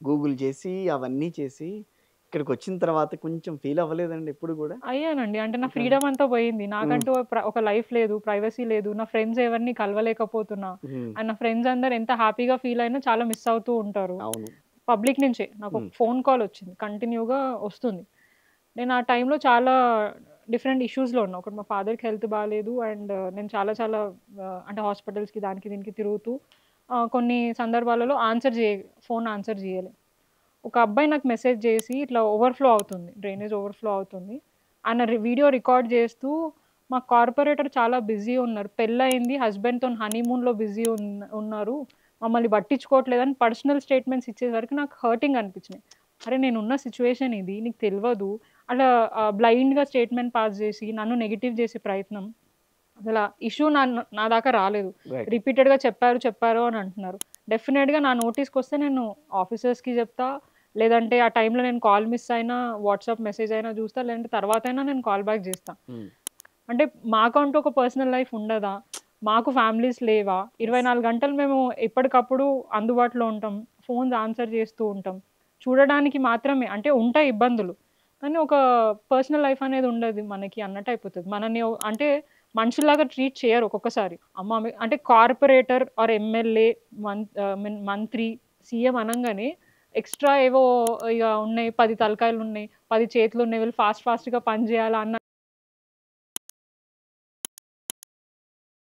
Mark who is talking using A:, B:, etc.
A: Google చేసి, అవన్నీ చేసి, ఇక్కడికొచ్చిన తర్వాత కొంచెం ఫీల్ అవ్వలేదండి ఎప్పుడు గూడా?
B: అయ్యానండి. అంటే నా
A: ఇంకా
B: ఫ్రీడమ్ అంతా పోయింది.
A: హ్మ్.
B: నాకంటూ ఒక లైఫ్ లేదు, ప్రైవసీ లేదు. నా ఫ్రెండ్స్ ఎవరిని కలవలేకపోతున్నా.
A: హ్మ్.
B: అండ్ నా ఫ్రెండ్స్ అందరూ ఎంత హ్యాపీగా ఫీల్ అయినా చాలా మిస్ అవుతూ ఉంటారు.
A: అవును.
B: పబ్లిక్ నుంచే నాకొక
A: హ్మ్.
B: ఫోన్ కాల్ వచ్చింది. కంటిన్యూగా వస్తుంది. నేను ఆ టైంలో చాలా డిఫరెంట్ ఇష్యూస్‌లో ఉన్నా. ఒకటి మా ఫాదర్‌కి హెల్త్ బాలేదు. అండ్ నేను చాలా చాలా అంటే హాస్పిటల్స్‌కి దానికి దీనికి తిరుగుతూ కొన్ని సందర్భాలలో ఫోన్ ఆన్సర్ జేయలే. ఒక అబ్బాయి నాకు మెసేజ్ జేసి ఇట్లా ఓవర్‌ఫ్లో అవుతుంది. డ్రైనేజ్ ఓవర్‌ఫ్లో అవుతుంది. ఆయన వీడియో రికార్డ్ జేస్తూ మా కార్పొరేటర్ చాలా బిజీ ఉన్నారు. పెళ్లయింది. హస్బెండ్‌తోని హనీమూన్‌లో బిజీ ఉన్నారు. మమ్మల్ని పట్టించుకోవట్లేదని పర్సనల్ స్టేట్మెంట్స్ ఇచ్చేసరికి నాకు హర్టింగ్ అనిపించినాయి. అరే! నేనున్న సిట్యుయేషన్ ఇది. నీకు తెలవదు. అలా బ్లైండ్‌గా స్టేట్మెంట్ పాస్ జేసి నన్ను నెగెటివ్ జేసే ప్రయత్నం. అసల ఇష్యూ నా దాకా రాలేదు.
A: రైట్.
B: రిపీటెడ్‌గా చెప్పారు అని అంటున్నారు. డెఫినిట్‌గా నా నోటీస్‌కొస్తే నేను ఆఫీసర్స్‌కి జెప్తా. లేదంటే ఆ టైంలో నేను కాల్ మిస్ అయినా వాట్సాప్ మెసేజ్ అయినా జూస్తా. లేదంటే తర్వాతైనా నేను కాల్ బ్యాక్ జేస్తా.
A: హ్మ్.
B: అంటే మాకంటూ ఒక పర్సనల్ లైఫ్ ఉండదా? మాకు ఫ్యామిలీస్ లేవా?
A: యెస్.
B: 24 గంటలు మేము ఎప్పటికప్పుడు అందుబాటులో ఉంటాం. ఫోన్స్ ఆన్సర్ చేస్తూ ఉంటాం. చూడడానికి మాత్రమే అంటే ఉంటాయి ఇబ్బందులు. కానీ ఒక పర్సనల్ లైఫ్ అనేది ఉండదు మనకి అన్నట్టు అయిపోతది. మనల్ని అంటే మనుషుల్లాగా ట్రీట్ చేయరు ఒక్కొక్కసారి. అంటే కార్పొరేటర్ ఆర్ ఎమ్మెల్యే మంత్రి, సీఎం అనంగానే ఎక్స్‌ట్రా ఏవో ఇగ ఉన్నాయి. 10 తలకాయలున్నాయి, 10 చేతులున్నాయి. వీళ్ళు ఫాస్ట్‌గా పని జేయాలా అన్న